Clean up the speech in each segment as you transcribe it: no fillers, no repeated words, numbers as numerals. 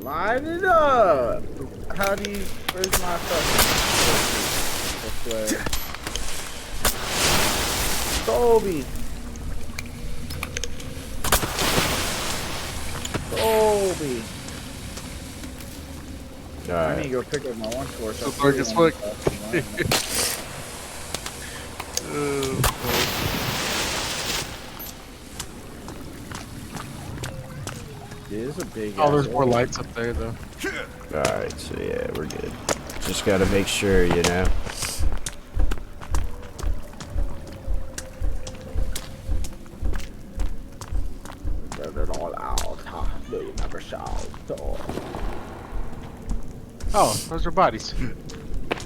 Light it up! How do you... Where's my fucking... This way. Colby! Colby! Alright. I need to go pick up my one torch. So dark as fuck. It is a big. Oh, there's more lights up there though. Alright, so yeah, we're good. Just gotta make sure, you know. Get it all out. No, you never shall. Oh, those are bodies.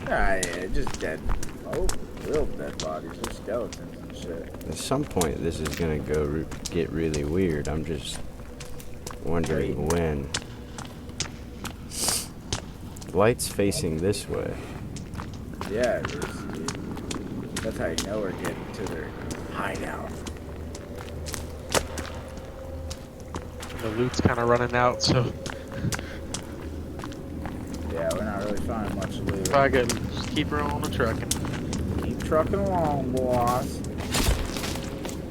Yeah, just dead. Oh, real dead bodies. They're skeletons and shit. At some point, this is gonna get really weird. I'm just wondering when. Light's facing this way. Yeah, it is. That's how you know we're getting to their hideout. The loot's kind of running out, so Yeah, we're not really finding much loot. if I could just keep her on the trucking. Keep trucking along, boss.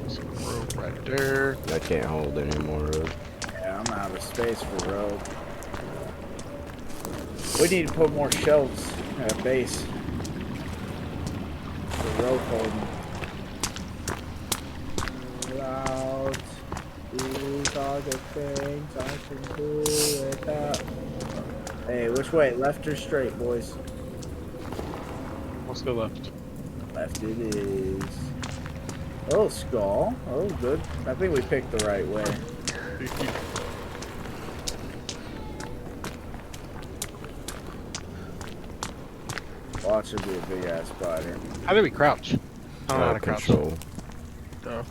Some rope right there. I can't hold any more rope. Yeah, I'm out of space for rope. We need to put more shelves at a base for rope holding. Out. These are the things I can do without. Hey, which way? Left or straight, boys? Let's go left. Left it is. Oh, skull. Oh, good. I think we picked the right way. Watch it be a big ass spider. How do we crouch? I don't know how to crouch. Control. Oh.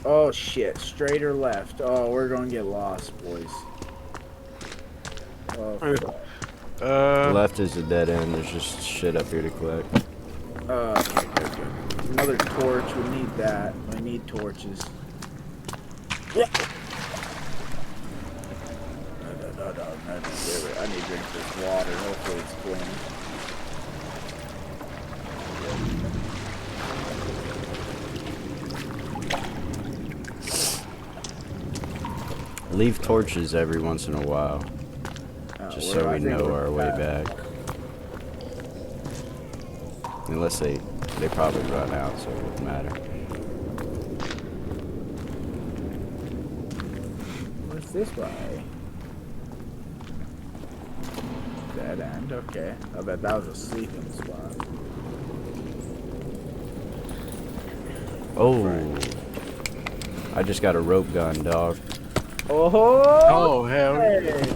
Oh shit, straight or left? Oh, we're gonna get lost, boys. Oh, fuck. Left is a dead end. There's just shit up here to collect. Okay, good. Another torch, we need that. We need torches. No. I need to drink this water. Hopefully it's clean. Leave torches every once in a while. Just so we know our way back. Unless they probably run out, so it wouldn't matter. What's this way? Dead end, okay. I bet that was a sleeping spot. Oh, I just got a rope gun, dog. Oh, hell. hey.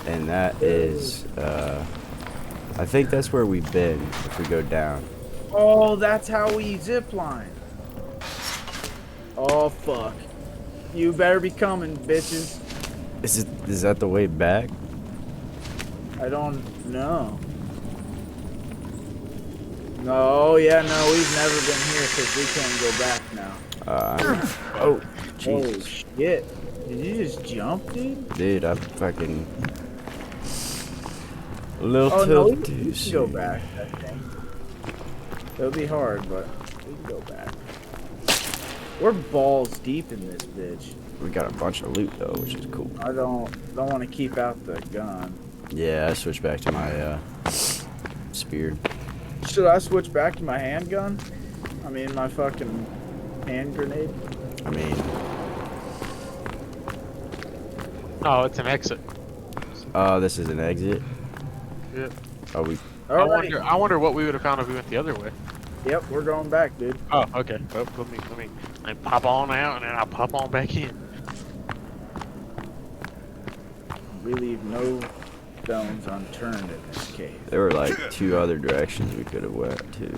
And that is, I think that's where we've been if we go down. Oh, that's how we zip line. Oh, fuck. You better be coming, bitches. Is that the way back? I don't know. No, yeah, no, we've never been here because we can't go back now. Oh, Oh, Jesus. shit. Did you just jump, dude? Dude, I'm fucking a little Oh, no, we tilted. can go back, I think. It'll be hard, but we can go back. We're balls deep in this bitch. We got a bunch of loot though, which is cool. I don't want to keep out the gun. Yeah, I switched back to my spear. Should I switch back to my handgun? I mean, my fucking hand grenade? I mean, Oh, it's an exit. oh, this is an exit. Yeah. Oh, we. I wonder what we would have found if we went the other way. Yep, we're going back, dude. Oh, okay. Oh, let me pop on out and then I'll pop on back in. We leave no stones unturned in this cave. There were like two other directions we could have went to.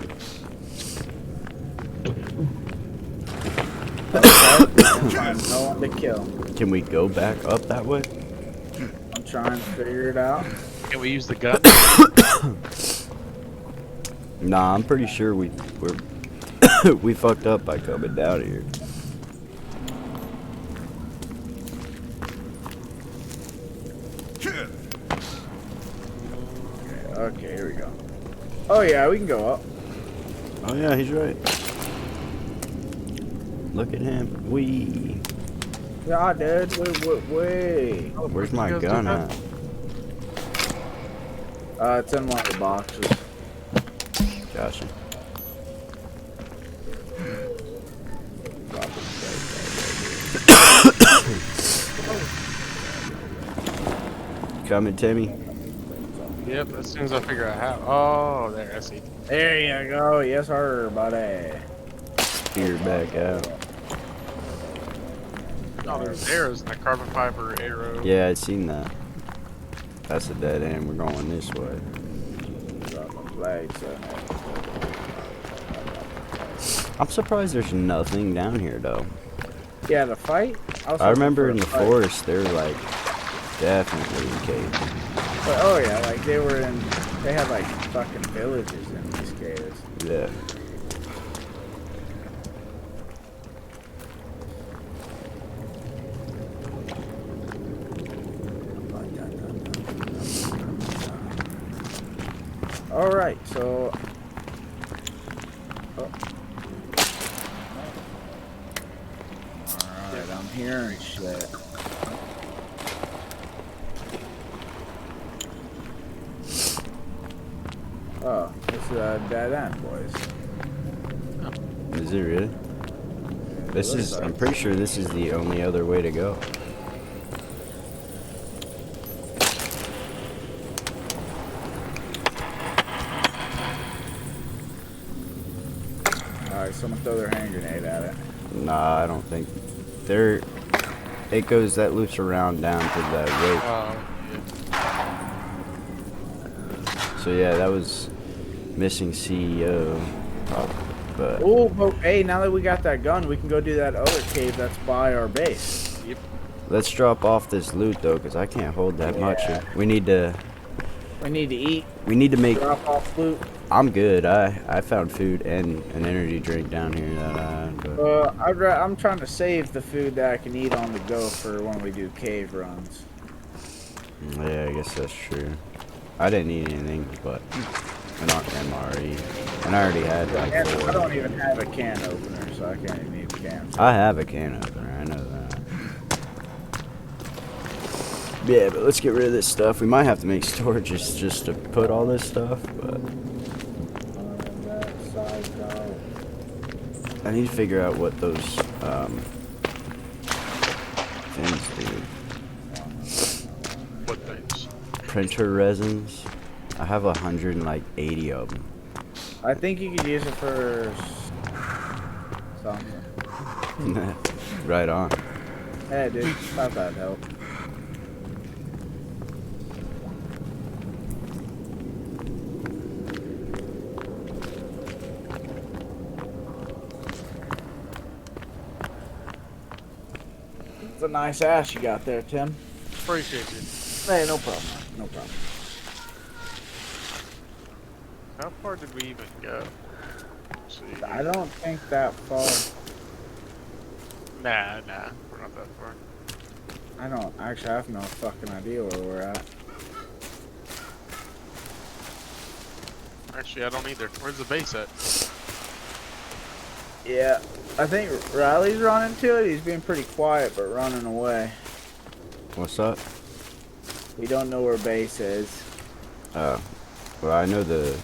Find no one to kill. Can we go back up that way? I'm trying to figure it out. Can we use the gun? Nah, I'm pretty sure we're we fucked up by coming down here. Okay, here we go. Oh yeah, we can go up. Oh yeah, he's right. Look at him. Wee. Yeah, dude. Wait. Oh, Where's you my guys do gun that? at? It's in one of the boxes. Gotcha. Coming, Timmy. Yep, as soon as I figure out how. Oh, there, I see. There you go. Yes, sir, buddy. Spear back out. Oh, there's arrows in the carbon fiber arrow. Yeah, I seen that. That's a dead end. We're going this way. I'm surprised there's nothing down here though. Yeah, the fight. I remember in the forest they were like definitely in caves. But, oh yeah, like they had like fucking villages in these caves. Yeah. All right, so. Oh. All right, I'm hearing shit. Oh, this is a dead end, boys. Is it really? This is. I'm pretty sure this is the only other way to go. Alright, someone throw their hand grenade at it. Nah, I don't think. There. It goes. That loops around down to the rope. Yeah. So yeah, that was missing CEO. But Oh, but hey, now that we got that gun, we can go do that other cave that's by our base. Yep. let's drop off this loot though, because I can't hold that much. We need to. We need to eat. We need to make. Drop off loot. I'm good. I found food and an energy drink down here that I'm trying to save the food that I can eat on the go for when we do cave runs. Yeah, I guess that's true. I didn't eat anything but an MRE, and I already had like And 4. I don't even have a can opener, so I can't even eat a can. I have a can opener. I know that. Yeah, but let's get rid of this stuff. We might have to make storages just to put all this stuff, but I need to figure out what those things do. What things? Printer resins. I have 180 of them. I think you could use it for something. Right on. Hey, dude, thought that'd help. It's a nice ass you got there, Tim. Appreciate you. Hey, no problem. No problem. How far did we even go? Let's see. I don't think that far. Nah, we're not that far. I don't actually have no fucking idea where we're at. Actually, I don't either. Where's the base at? Yeah, I think Riley's running to it. He's being pretty quiet, but running away. What's up? We don't know where base is. Well, I know the.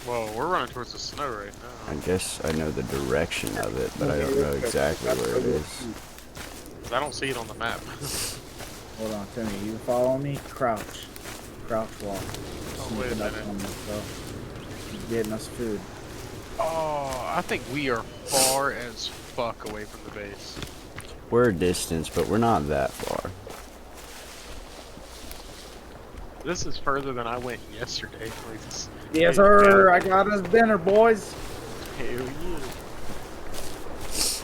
Well, we're running towards the snow right now. I guess I know the direction of it, but I don't know exactly where it is. 'Cause I don't see it on the map. Hold on, Timmy. You follow me? Crouch. Crouch walk. Oh, wait a Sneaking up minute. on us, bro. Getting us food. Oh, I think we are far as fuck away from the base. We're a distance, but we're not that far. This is further than I went yesterday. Like this, Yes, sir. I got us dinner, boys. Hell yeah.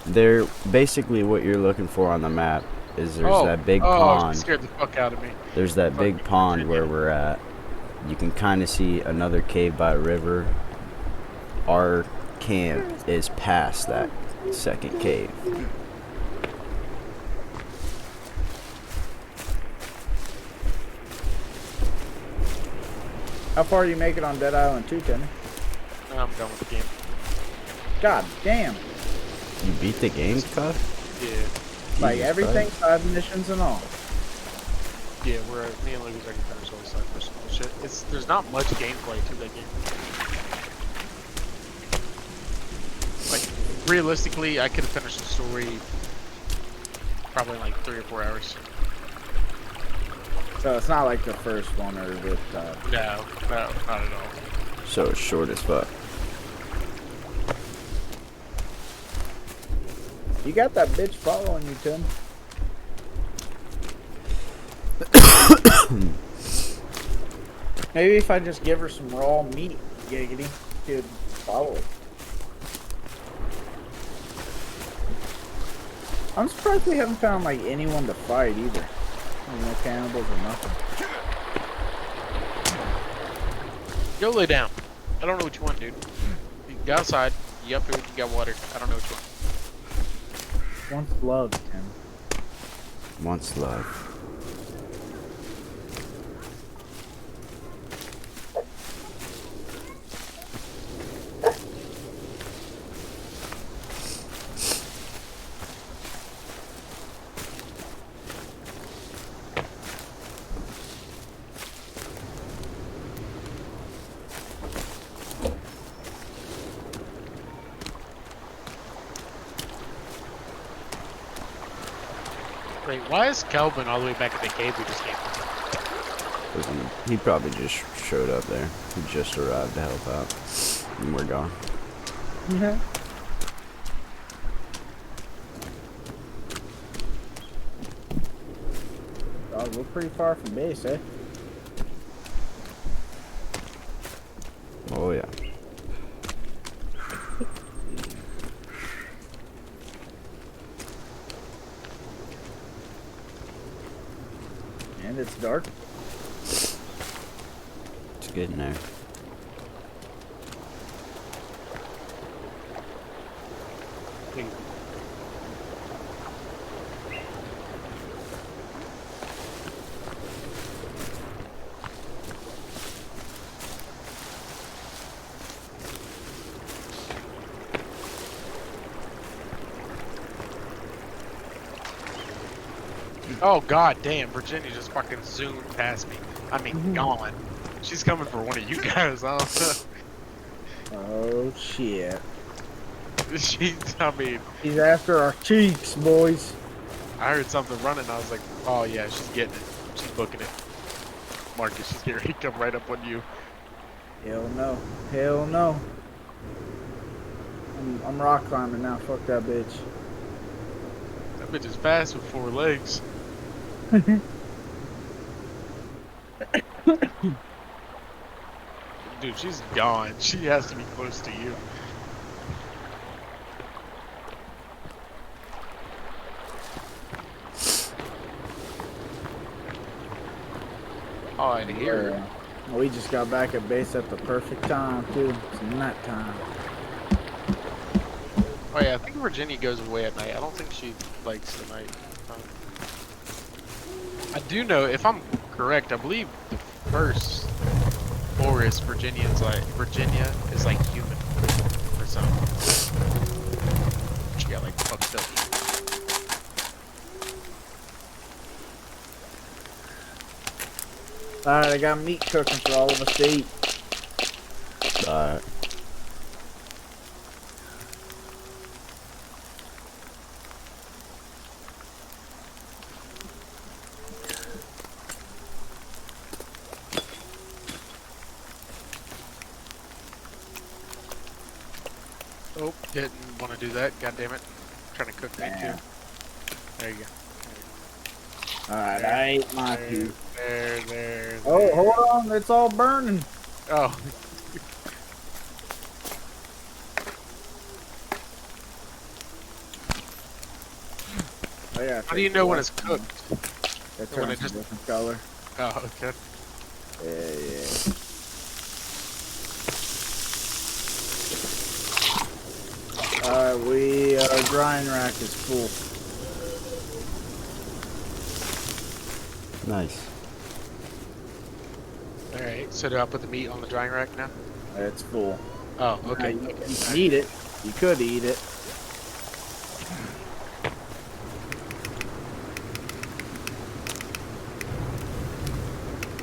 They're basically what you're looking for on the map. Is there's Oh, that big oh, pond. you scared the fuck out of me. There's that big Fucking pond where Virginia. we're at. You can kind of see another cave by a river. Our camp is past that second cave. How far are you making on Dead Island 2, Timmy? I'm done with the game. God damn. You beat the game, Cuff? Yeah. Like Jesus everything, Christ. 5 missions and all. Yeah, me and Lucas already finished all the side missions and shit. There's not much gameplay to that game. Like, realistically, I could have finished the story probably in like 3 or 4 hours. So it's not like the first one or with. No, not at all. So it's short as fuck. You got that bitch following you, Tim. Maybe if I just give her some raw meat, giggity, she'd follow it. I'm surprised we haven't found like anyone to fight either. No cannibals or nothing. Go lay down. I don't know what you want, dude. You go outside. You up here, you got water. I don't know what you want. Once love, Tim. Once love. Wait, why is Kelvin all the way back at the cave we just came from? He probably just showed up there. He just arrived to help out. And we're gone. Yeah. Oh, we're pretty far from base, eh? Oh, yeah. And it's dark. It's good in there. Oh god damn, Virginia just fucking zoomed past me. I mean, gone. She's coming for one of you guys, I don't Oh shit. know. I mean, He's after our cheeks, boys. I heard something running, I was like, oh yeah, she's getting it. She's booking it. Marcus, she's here. He come right up on you. Hell no. Hell no. I'm rock climbing now. Fuck that bitch. That bitch is fast with 4 legs. Dude, she's gone. She has to be close to you. Oh, I hear her. We just got back at base at the perfect time, too. It's night time. Oh yeah, I think Virginia goes away at night. I don't think she likes the night time. I do know, if I'm correct, I believe the first forest Virginia is like human or something. She got like fucked up. Alright, I got meat cooking for all of us to eat. Alright. Oh, didn't want to do that. God damn it. I'm trying to cook meat too. There you go. Alright, I ate my There, piece. there. Oh, hold on. It's all burning. Oh. Oh, yeah, How do you know when it's cooked? It When turns it a just- different color. Oh, okay. Yeah. Our grind rack is full. Nice. Alright, so do I put the meat on the drying rack now? It's full. Oh, Now okay. you Okay. can eat it. You could eat it.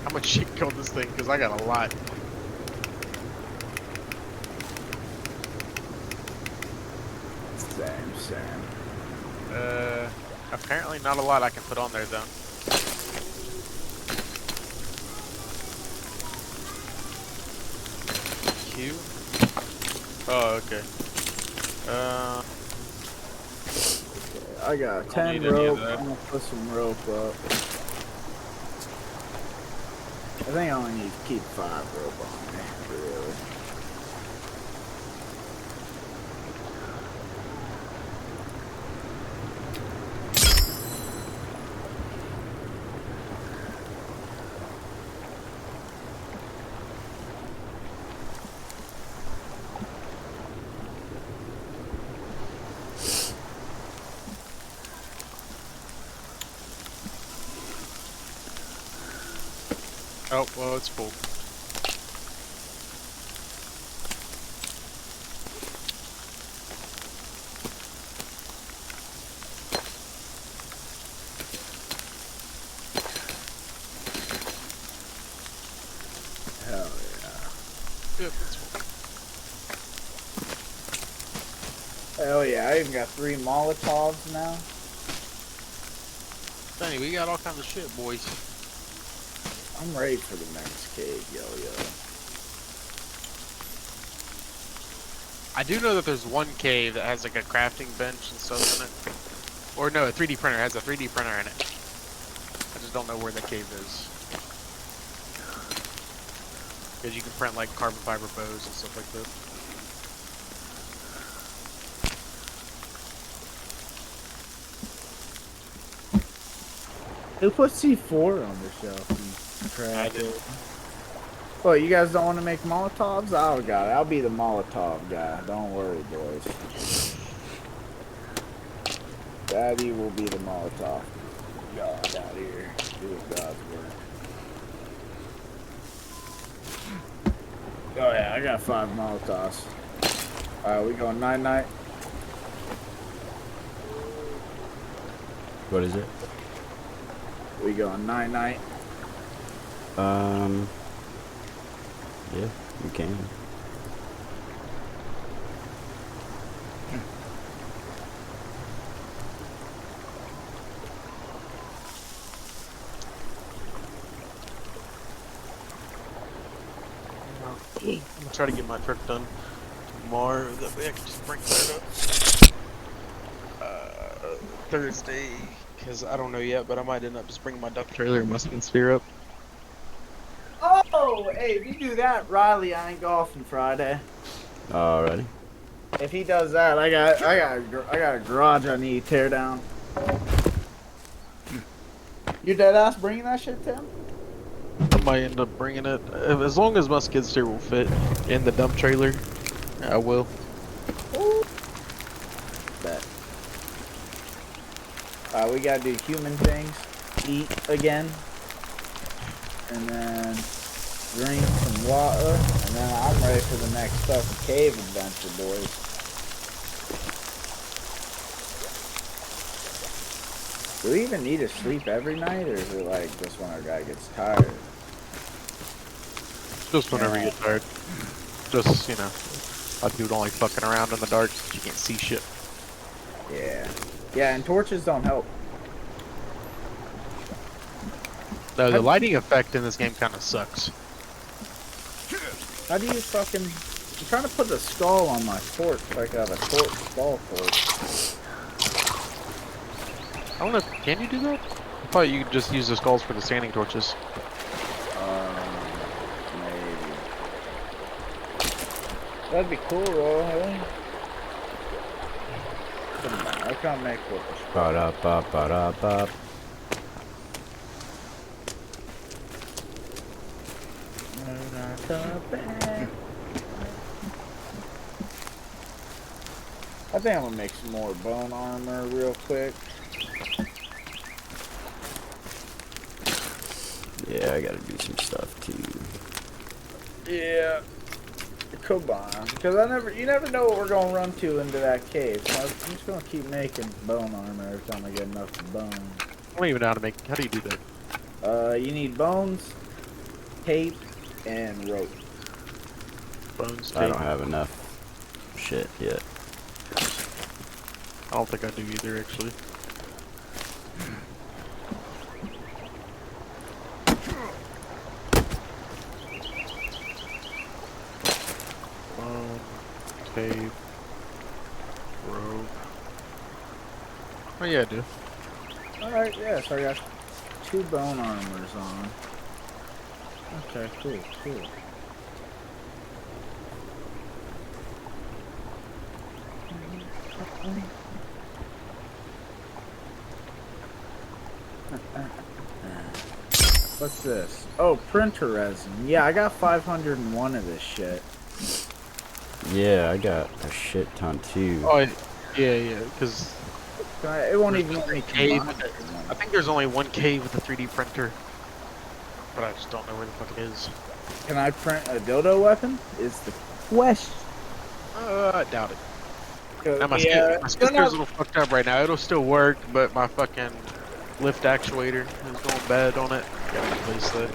How much shit killed this thing? Because I got a lot. Same. Apparently not a lot I can put on there though. Q? Oh, okay. I got Don't 10 need any of rope. that. I'm gonna put some rope up. I think I only need to keep 5 rope on me, really. Oh, well, it's full. Hell Yep, it's full. yeah. Hell yeah, I even got 3 Molotovs now. Danny, we got all kinds of shit, boys. I'm ready for the next cave, yo. I do know that there's one cave that has like a crafting bench and stuff in it. Or no, a 3D printer. It has a 3D printer in it. I just don't know where the cave is. Because you can print like carbon fiber bows and stuff like that. Who put C4 on the shelf? I did. Well, you guys don't want to make Molotovs? Oh god, I'll be the Molotov guy. Don't worry, boys. Daddy will be the Molotov. God out here. Do God's work. Oh yeah, I got 5 Molotovs. Alright, we going night-night? What is it? We going night-night? Yeah, you can. I'm gonna try to get my truck done tomorrow. That way I can just bring that up. Thursday, because I don't know yet, but I might end up just bringing my dump trailer and my skid steer up. Oh, hey, if you do that, Riley, I ain't golfing Friday. Alrighty. If he does that, I got a garage I need to tear down. You dead ass bringing that shit, Tim? I might end up bringing it, as long as my skid steer will fit in the dump trailer, I will. Ooh. Bet. We gotta do human things. Eat again. And then drink some water. And then I'm ready for the next fucking cave adventure, boys. Do we even need to sleep every night, or is it like just when our guy gets tired? Just whenever you get tired. Just, you know, I do don't like fucking around in the dark, you can't see shit. Yeah. Yeah, and torches don't help. No, the lighting effect in this game kind of sucks. How do you fucking... I'm trying to put the skull on my torch so I can have a skull torch. I don't know, can you do that? I thought you could just use the skulls for the standing torches. Maybe. That'd be cool, though, hey? I can't make what the skull. Ba-da-ba-ba-da-ba. I think I'm gonna make some more bone armor real quick. Yeah, I gotta do some stuff too. Yeah. Come on. Because you never know what we're going to run to into that cave. So I'm just going to keep making bone armor every time I get enough bone. I don't even know how to make. How do you do that? You need bones, tape, and rope. Bones. I Tape. don't have enough shit yet. I don't think I do either, actually. Bone, tape, rope. Oh yeah, I do. Alright, yeah, so I got 2 bone armors on. Okay, cool, cool. What's this? Oh, printer resin. Yeah, I got 501 of this shit. Yeah, I got a shit ton too. Oh, yeah, because It won't even let me cave. combine it. I think there's only one cave with a 3D printer, but I just don't know where the fuck it is. Can I print a dildo weapon? Is the question. I doubt it. Now, my Yeah, skipper's a little fucked up right now. It'll still work, but my fucking lift actuator is going bad on it. Gotta replace that.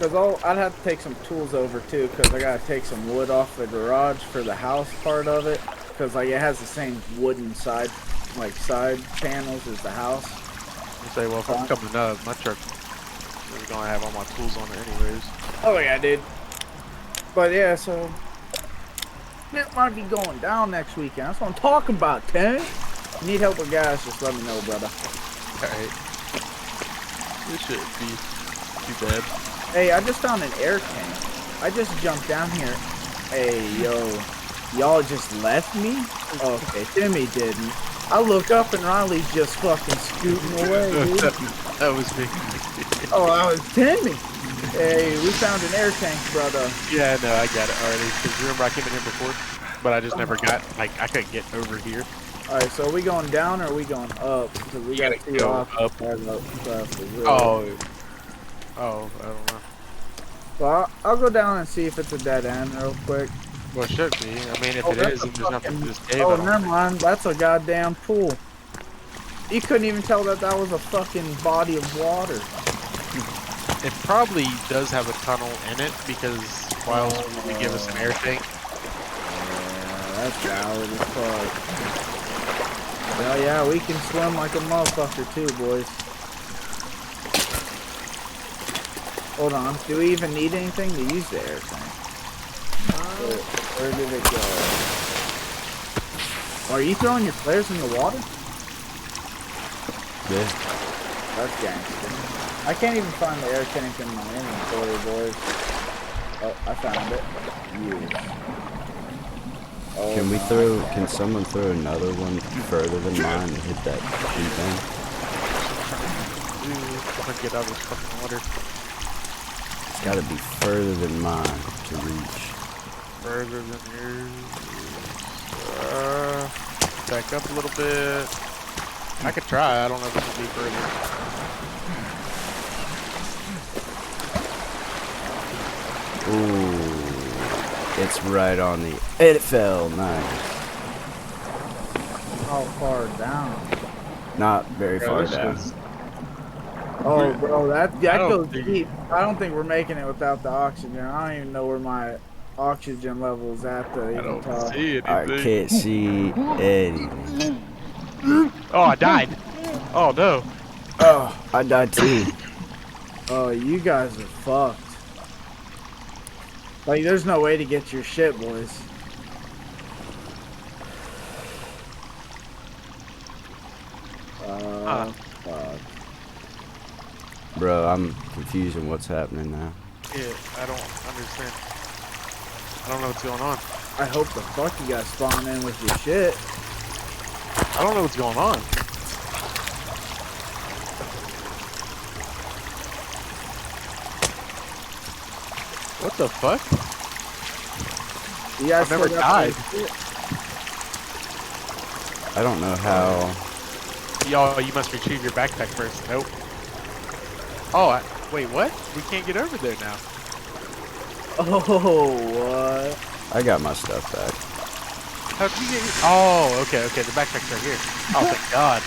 because I'd have to take some tools over too, because I gotta take some wood off the garage for the house part of it, because like it has the same wooden side panels as the house. I say, well, if I'm coming up, my truck is gonna have all my tools on it anyways. Oh yeah, dude. But yeah, so it might be going down next weekend. That's what I'm talking about, Tank. You need help with gas? Just let me know, brother. Alright. This shouldn't be too bad. Hey, I just found an air tank. I just jumped down here. Hey, yo. Y'all just left me? Okay, Timmy didn't. I look up and Riley's just fucking scooting away, dude. That was me. Oh, that was Timmy. Hey, we found an air tank, brother. Yeah, no, I got it already. Because remember I came in here before? But I just never got, like, I couldn't get over here. Alright, so are we going down or are we going up? Because we got gotta 2 go off. up. Oh, I don't know. Well, I'll go down and see if it's a dead end real quick. Well, it should be. I mean, if it that's is, a then there's nothing to this cave. Oh, I don't never think. mind. That's a goddamn pool. You couldn't even tell that that was a fucking body of water. It probably does have a tunnel in it because why else would we give us an air tank? Yeah, that's valid as fuck. Well, yeah, we can swim like a motherfucker too, boys. Hold on. Do we even need anything to use the air tank? Where did it go? Are you throwing your flares in the water? Yeah. That's gangster. I can't even find the air tank in my inventory, boys. Oh, I found it. Yes. Oh, Can we my throw? God. Can someone throw another one further than mine and hit that tree thing? I'm gonna get out of this fucking water. It's got to be further than mine to reach. Further than yours. Back up a little bit. I could try. I don't know if it's gonna be further. Ooh, it's right on the. It fell. Nice. How far down? Not very Bro, far this down. is- Oh, bro, that don't goes think- deep. I don't think we're making it without the oxygen. I don't even know where my oxygen level is at to I even don't tell. see I anything. can't see anything. Oh, I died. Oh no. Oh, I died too. Oh, you guys are fucked. Like, there's no way to get your shit, boys. Fuck. Bro, I'm confused on what's happening now. Yeah, I don't understand. I don't know what's going on. I hope the fuck you guys spawn in with your shit. I don't know what's going on. What the fuck? You guys I've never still got died. your shit? I don't know how. Yo, you must retrieve your backpack first. Nope. Oh, wait, what? We can't get over there now. Oh, what? I got my stuff back. How'd you get? Oh, okay, okay. The backpack's right here. Oh, thank God.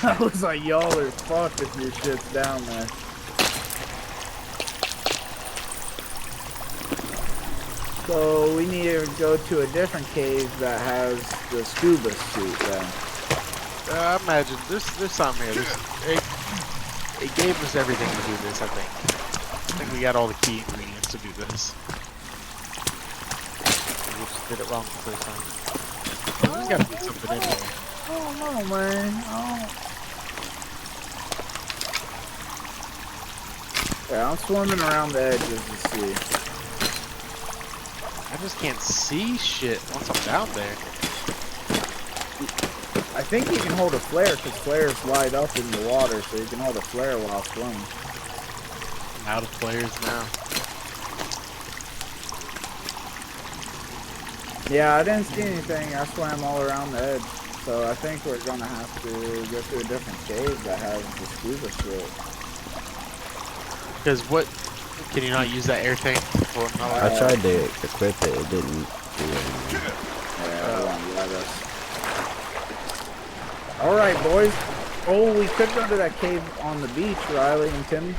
I was like, y'all are fucked if your shit's down there. So we need to go to a different cave that has the scuba suit then. I imagine there's something here. It gave us everything to do this. I think we got all the key ingredients to do this. We just did it wrong the first time. There's got to be something in there. Oh no, man. Oh. Yeah, I'm swimming around the edges to see. I just can't see shit once I'm down there. I think you can hold a flare because flares light up in the water, so you can hold a flare while swimming. I'm out of players now. Yeah, I didn't see anything. I swam all around the edge. So I think we're gonna have to go to a different cave that has the scuba suit. Because what? Can you not use that air tank? I tried to equip it. It didn't do anything. Yeah, it won't let us. All right, boys. Oh, we could go to that cave on the beach, Riley and Timmy.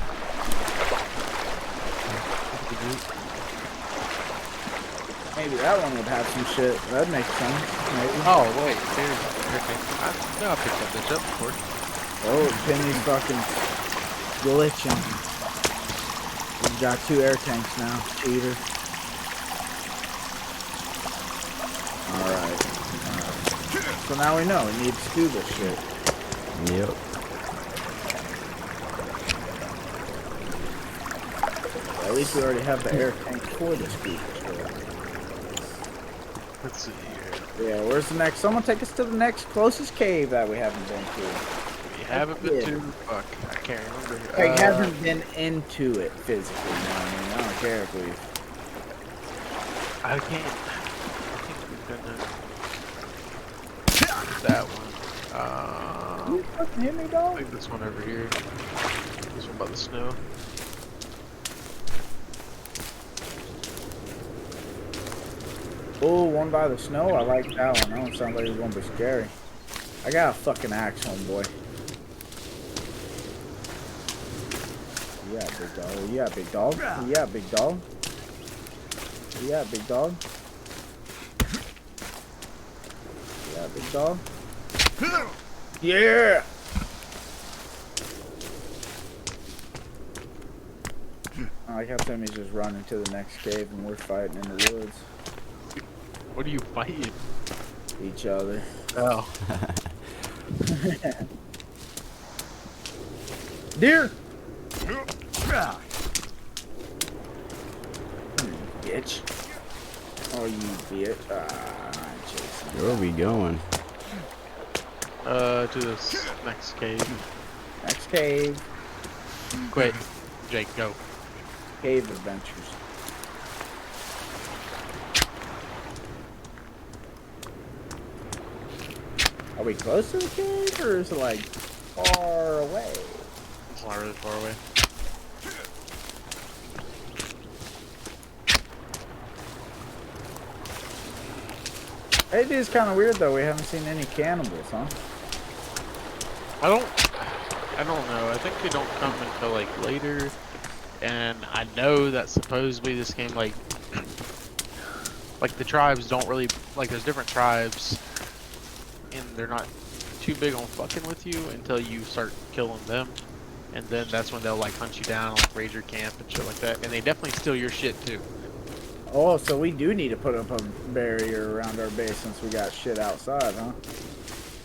Maybe that one would have some shit. That'd make sense. Maybe. Oh wait, there's air tank. I picked that bitch up before. Oh, Timmy's fucking glitching. We've got 2 air tanks now. Cheater. Alright. So now we know. We need scuba shit. Yep. At least we already have the air tank for the scuba shit. Let's see here. Yeah, where's the next? Someone take us to the next closest cave that we haven't been to. We haven't been to. Fuck, I can't remember. I haven't been into it physically. No, I mean, I don't care if we've. I think we've been to that one. You fucking hit me, I dog? think this one over here. This one by the snow. Oh, one by the snow. I like that one. That one sounds like it's gonna be scary. I got a fucking axe, homeboy. Yeah, big dog. Yeah, big dog. Yeah, big dog. Yeah, big dog. Yeah, big dog. Yeah. I like how Timmy's just running to the next cave and we're fighting in the woods. What are you fighting? Each other. Oh. Deer! Bitch. Oh, you bitch. Where are we going? To this next cave. Next cave. Wait, Jake, go. Cave adventures. Are we close to the cave or is it like far away? It's not really far away. It is kind of weird though. We haven't seen any cannibals, huh? I don't know. I think they don't come until like later. And I know that supposedly this game like the tribes don't really like. There's different tribes, and they're not too big on fucking with you until you start killing them, and then that's when they'll like hunt you down, like raid your camp and shit like that. And they definitely steal your shit too. Oh, so we do need to put up a barrier around our base since we got shit outside, huh?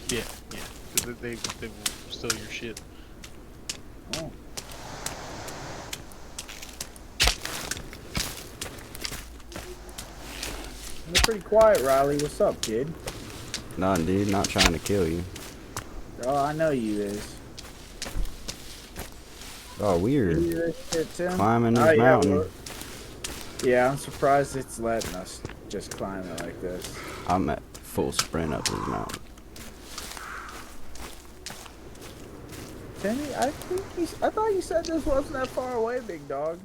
Yeah, yeah. Because they will steal your shit. Oh. You're pretty quiet, Riley. What's up, kid? None, dude. Not trying to kill you. Oh, I know you is. Oh, weird. You this shit, Tim? Climbing this Oh, yeah, mountain. well, yeah, I'm surprised it's letting us just climb it like this. I'm at full sprint up this mountain. Timmy, I thought you said this wasn't that far away, big dog.